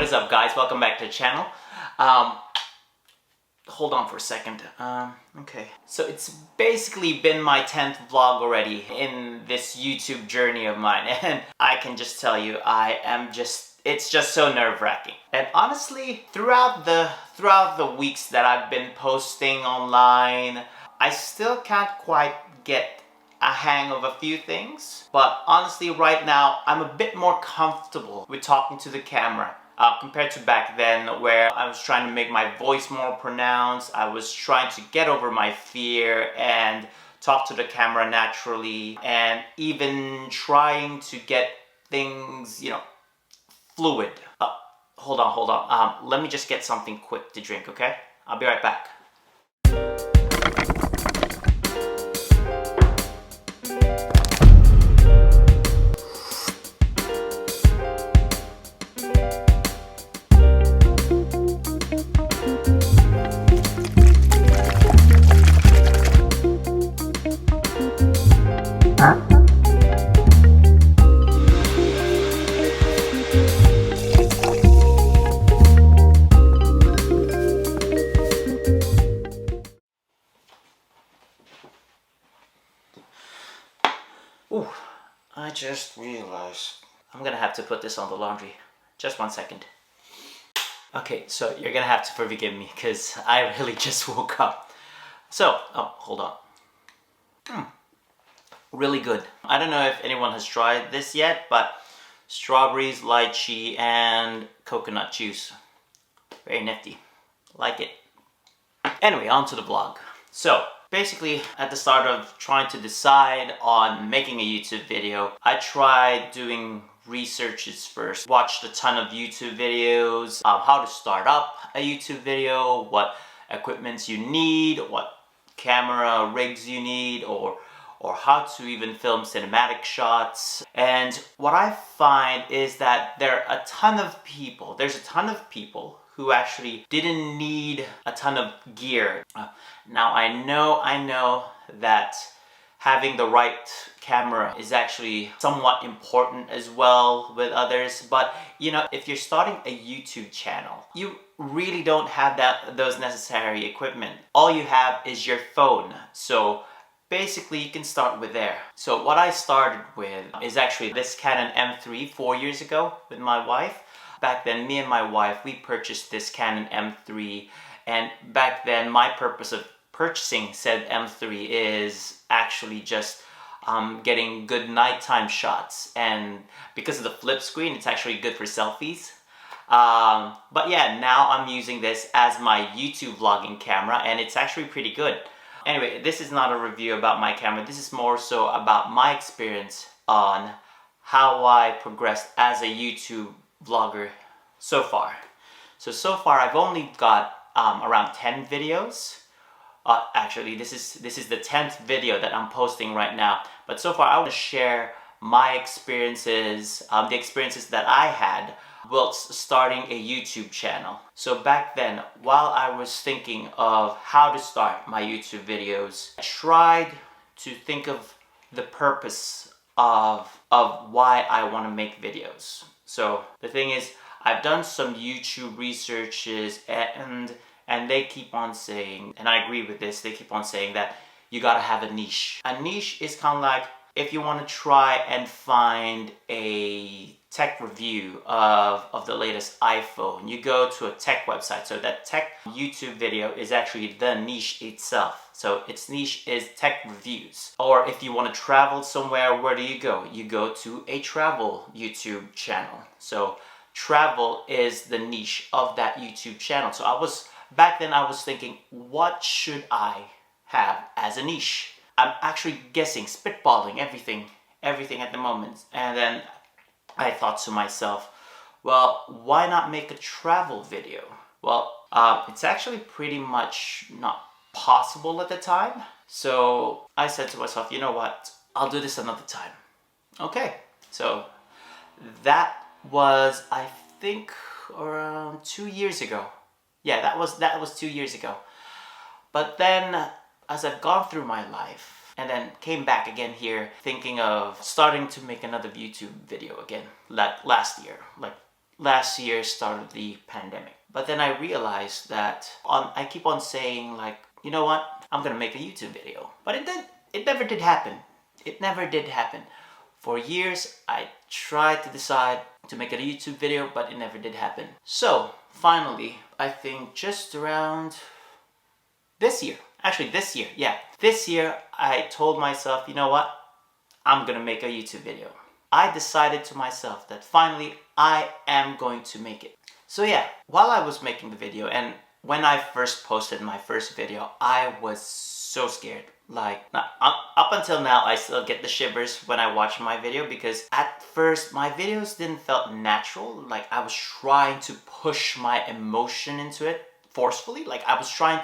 What is up, guys? Welcome back to the channel. Hold on for a second. Okay. So it's basically been my 10th vlog already in this YouTube journey of mine, and I can just tell you, it's just so nerve-wracking. And honestly, throughout the weeks that I've been posting online, I still can't quite get a hang of a few things. But honestly, right now, I'm a bit more comfortable with talking to the camera compared to back then, where I was trying to make my voice more pronounced. I was trying to get over my fear and talk to the camera naturally, and even trying to get things, fluid. Hold on. Let me just get something quick to drink, okay? I'll be right back. Ooh, I just realized I'm gonna have to put this on the laundry. Just 1 second. Okay, so you're gonna have to forgive me because I really just woke up. So, hold on. Really good. I don't know if anyone has tried this yet, but strawberries, lychee, and coconut juice. Very nifty. Like it. Anyway, on to the vlog. So, basically, at the start of trying to decide on making a YouTube video, I tried doing researches first. Watched a ton of YouTube videos, how to start up a YouTube video, what equipments you need, what camera rigs you need, or how to even film cinematic shots. And what I find is that there's a ton of people who actually didn't need a ton of gear. Now I know that having the right camera is actually somewhat important as well with others, but if you're starting a YouTube channel, you really don't have those necessary equipment. All you have is your phone. So basically you can start with there. So what I started with is actually this Canon M3 4 years ago with my wife. Back then, me and my wife, we purchased this Canon M3, and back then my purpose of purchasing said M3 is actually just getting good nighttime shots, and because of the flip screen, it's actually good for selfies. But yeah, now I'm using this as my YouTube vlogging camera, and it's actually pretty good. Anyway, this is not a review about my camera. This is more so about my experience on how I progressed as a YouTube vlogger so far. So far I've only got around 10 videos. Actually, this is the 10th video that I'm posting right now. But so far I want to share my experiences, the experiences that I had whilst starting a YouTube channel. So back then, while I was thinking of how to start my YouTube videos, I tried to think of the purpose of why I want to make videos. So the thing is, I've done some YouTube researches, and they keep on saying, and I agree with this, they keep on saying that you gotta have a niche. A niche is kind of like if you want to try and find a tech review of the latest iPhone, you go to a tech website. So that tech YouTube video is actually the niche itself. So its niche is tech reviews. Or if you want to travel somewhere, where do? You go to a travel YouTube channel. So travel is the niche of that YouTube channel. So back then I was thinking, what should I have as a niche? I'm actually guessing, spitballing everything at the moment. And then I thought to myself, well, why not make a travel video? Well, it's actually pretty much not possible at the time. So I said to myself, you know what? I'll do this another time. Okay, so that was, I think, around 2 years ago. Yeah, that was 2 years ago. But then, as I've gone through my life, and then came back again here, thinking of starting to make another YouTube video again, like last last year, start of the pandemic. But then I realized that I keep on saying like, you know what, I'm gonna make a YouTube video. But it never did happen. It never did happen. For years, I tried to decide to make a YouTube video, but it never did happen. So finally, I think just around this year, this year, I told myself, you know what, I'm gonna make a YouTube video. I decided to myself that finally I am going to make it. So yeah, while I was making the video, and when I first posted my first video, I was so scared. Like, up until now, I still get the shivers when I watch my video, because at first my videos didn't felt natural. Like, I was trying to push my emotion into it forcefully. Like, I was trying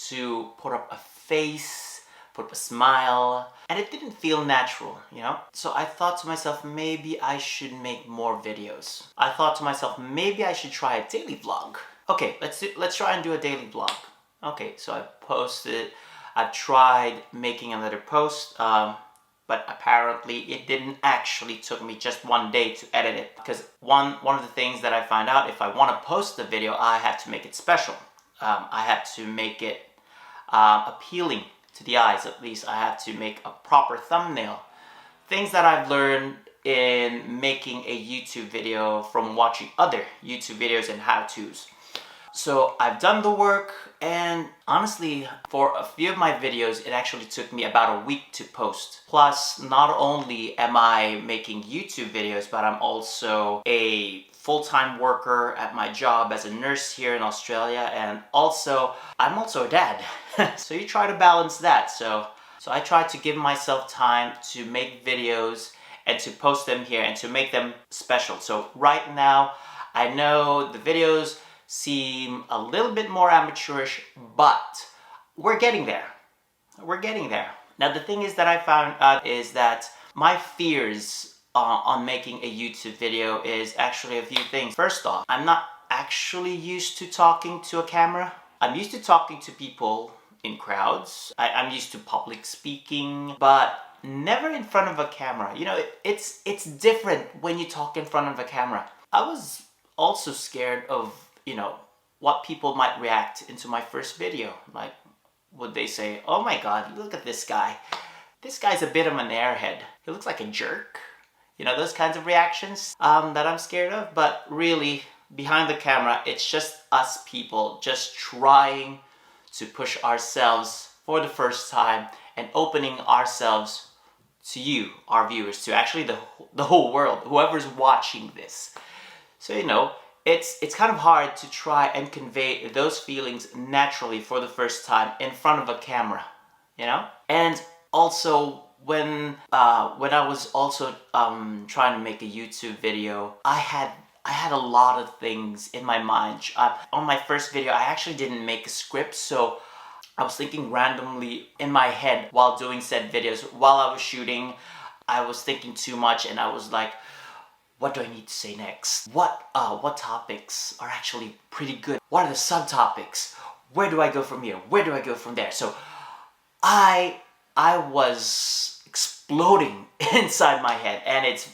to put up a face, put up a smile, and it didn't feel natural, you know? So I thought to myself, maybe I should make more videos. I thought to myself, maybe I should try a daily vlog. Okay, let's try and do a daily vlog. Okay, so I posted, I tried making another post, but apparently it didn't actually took me just one day to edit it. Because one of the things that I find out, if I want to post the video, I have to make it special. I have to make it appealing to the eyes. At least I have to make a proper thumbnail. Things that I've learned in making a YouTube video from watching other YouTube videos and how-tos. So I've done the work, and honestly, for a few of my videos, it actually took me about a week to post. Plus, not only am I making YouTube videos, but I'm also a full-time worker at my job as a nurse here in Australia, and also, I'm also a dad. So you try to balance that. So I try to give myself time to make videos and to post them here and to make them special. So right now, I know the videos seem a little bit more amateurish, but we're getting there. We're getting there. Now, the thing is that I found out is that my fears on making a YouTube video is actually a few things. First off, I'm not actually used to talking to a camera. I'm used to talking to people in crowds. I'm used to public speaking, but never in front of a camera. You know, it's different when you talk in front of a camera. I was also scared of, you know, what people might react into my first video. Like, would they say, oh my god, look at this guy. This guy's a bit of an airhead. He looks like a jerk. You know, those kinds of reactions that I'm scared of. But really, behind the camera, it's just us people just trying to push ourselves for the first time and opening ourselves to you, our viewers, to actually the whole world, whoever's watching this. So, you know, it's kind of hard to try and convey those feelings naturally for the first time in front of a camera, you know? And also, when I was also trying to make a YouTube video, I had a lot of things in my mind. On my first video, I actually didn't make a script, so I was thinking randomly in my head while doing said videos. While I was shooting, I was thinking too much, and I was like, what do I need to say next? What topics are actually pretty good? What are the subtopics? Where do I go from here? Where do I go from there? So I was exploding inside my head, and it's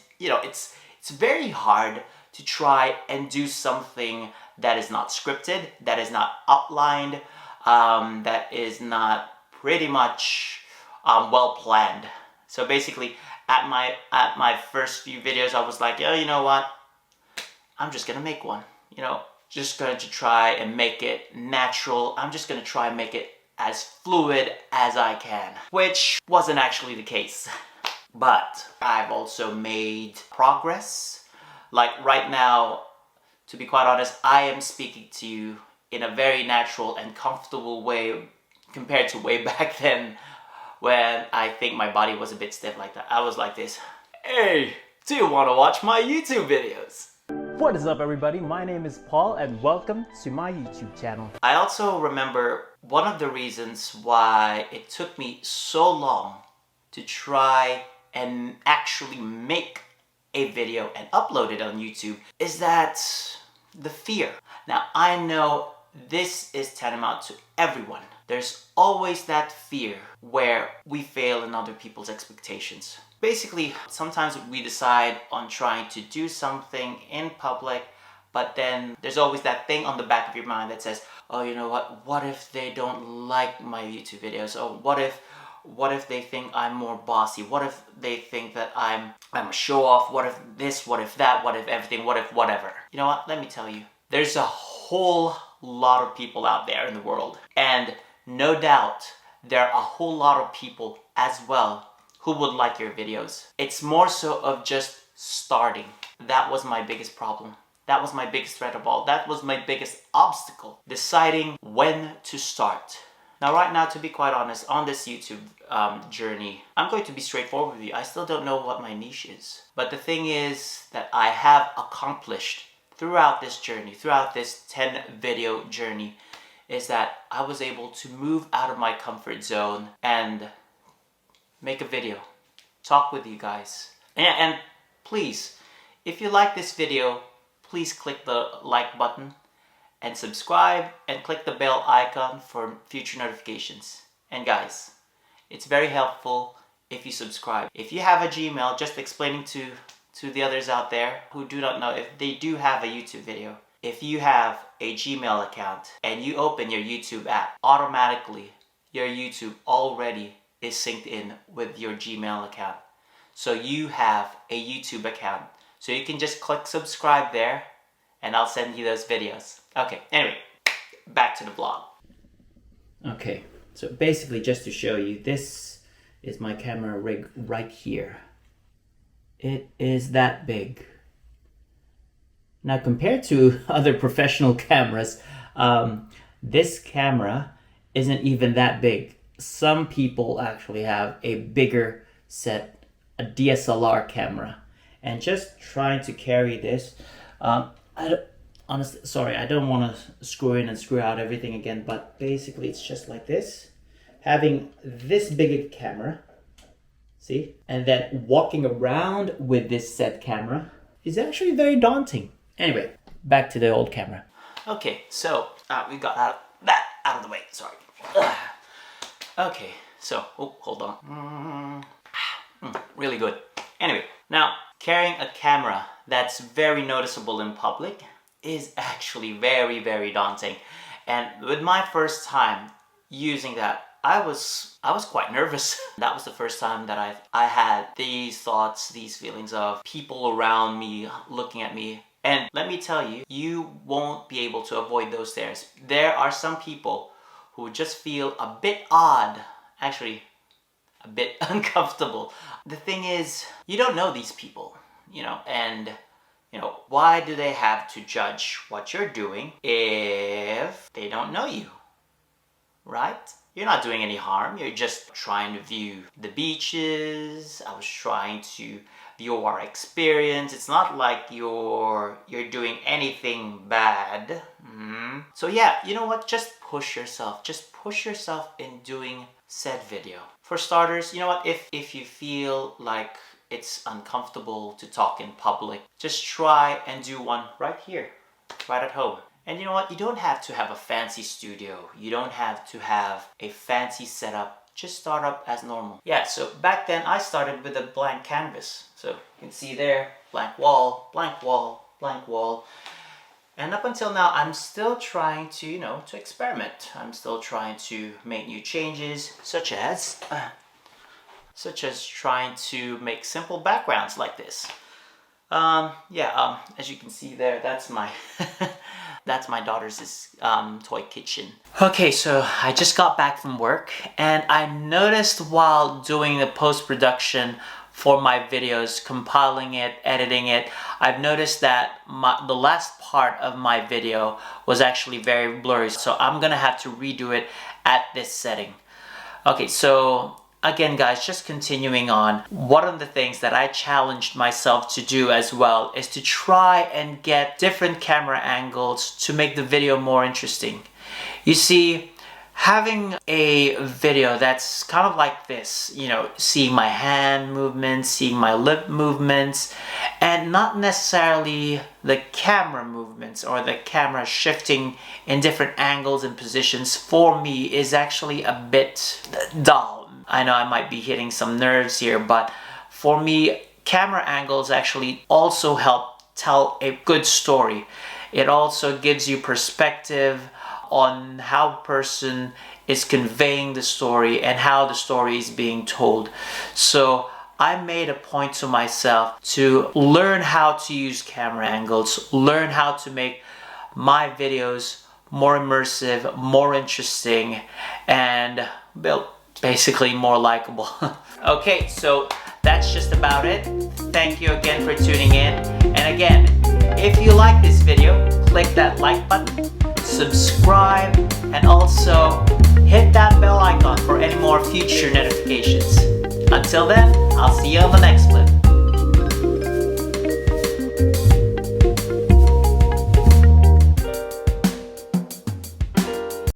very hard to try and do something that is not scripted, that is not outlined, that is not pretty much well planned. So basically, at my first few videos, I was like, yeah, you know what? I'm just gonna make one. You know, just going to try and make it natural. I'm just gonna try and make it as fluid as I can, which wasn't actually the case. But I've also made progress. Like right now, to be quite honest, I am speaking to you in a very natural and comfortable way compared to way back then, when I think my body was a bit stiff like that. I was like this. Hey, do you want to watch my YouTube videos? What is up, everybody? My name is Paul, and welcome to my YouTube channel. I also remember one of the reasons why it took me so long to try and actually make a video and upload it on YouTube is that the fear. Now, I know this is tantamount to everyone. There's always that fear where we fail in other people's expectations. Basically, sometimes we decide on trying to do something in public But then there's always that thing on the back of your mind that says, oh, you know what if they don't like my YouTube videos? Oh, what if they think I'm more bossy? What if they think that I'm a show off? What if this? What if that? What if everything? What if whatever? You know what? Let me tell you. There's a whole lot of people out there in the world. And no doubt there are a whole lot of people as well who would like your videos. It's more so of just starting. That was my biggest problem. That was my biggest threat of all. That was my biggest obstacle. Deciding when to start. Now right now, to be quite honest, on this YouTube journey, I'm going to be straightforward with you. I still don't know what my niche is. But the thing is that I have accomplished throughout this journey, throughout this 10 video journey, is that I was able to move out of my comfort zone and make a video, talk with you guys. And please, if you like this video, please click the like button and subscribe and click the bell icon for future notifications. And guys, it's very helpful if you subscribe. If you have a Gmail, just explaining to the others out there who do not know, if they do have a YouTube video, if you have a Gmail account and you open your YouTube app, automatically your YouTube already is synced in with your Gmail account. So you have a YouTube account. So you can just click subscribe there and I'll send you those videos. Okay, anyway, back to the vlog. Okay, so basically just to show you, this is my camera rig right here. It is that big. Now compared to other professional cameras, this camera isn't even that big. Some people actually have a bigger set, a DSLR camera. And just trying to carry this, honestly, sorry, I don't want to screw in and screw out everything again, but basically it's just like this. Having this big a camera, see? And then walking around with this set camera is actually very daunting. Anyway, back to the old camera. Okay, so we got that out of the way, sorry. Okay, so, oh, hold on. Really good. Anyway, now carrying a camera that's very noticeable in public is actually very, very daunting. And with my first time using that, I was quite nervous. That was the first time that I had these thoughts, these feelings of people around me looking at me. And let me tell you, you won't be able to avoid those stares. There are some people who just feel a bit odd, actually a bit uncomfortable. The thing is, you don't know these people, you know, and you know, why do they have to judge what you're doing if they don't know you, right? You're not doing any harm. You're just trying to view the beaches. I was trying to view our experience. It's not like you're doing anything bad. So yeah, you know what? Just push yourself. Just push yourself in doing said video. For starters, you know what? If you feel like it's uncomfortable to talk in public, just try and do one right here, right at home. And you know what? You don't have to have a fancy studio. You don't have to have a fancy setup. Just start up as normal. Yeah, so back then I started with a blank canvas. So you can see there, blank wall, blank wall, blank wall. And up until now, I'm still trying to, you know, to experiment. I'm still trying to make new changes, such as trying to make simple backgrounds like this. As you can see there, that's my that's my daughter's toy kitchen. Okay, so I just got back from work and I noticed while doing the post-production for my videos, compiling it, editing it, I've noticed that the last part of my video was actually very blurry, so I'm gonna have to redo it at this setting. Okay, so again guys, just continuing on, one of the things that I challenged myself to do as well is to try and get different camera angles to make the video more interesting. You see, having a video that's kind of like this, you know, seeing my hand movements, seeing my lip movements, and not necessarily the camera movements or the camera shifting in different angles and positions, for me is actually a bit dull. I know I might be hitting some nerves here, but for me, camera angles actually also help tell a good story. It also gives you perspective on how a person is conveying the story and how the story is being told. So I made a point to myself to learn how to use camera angles, learn how to make my videos more immersive, more interesting, and basically more likable. Okay, so that's just about it. Thank you again for tuning in. And again, if you like this video, click that like button, subscribe, and also hit that bell icon for any more future notifications. Until then, I'll see you on the next clip.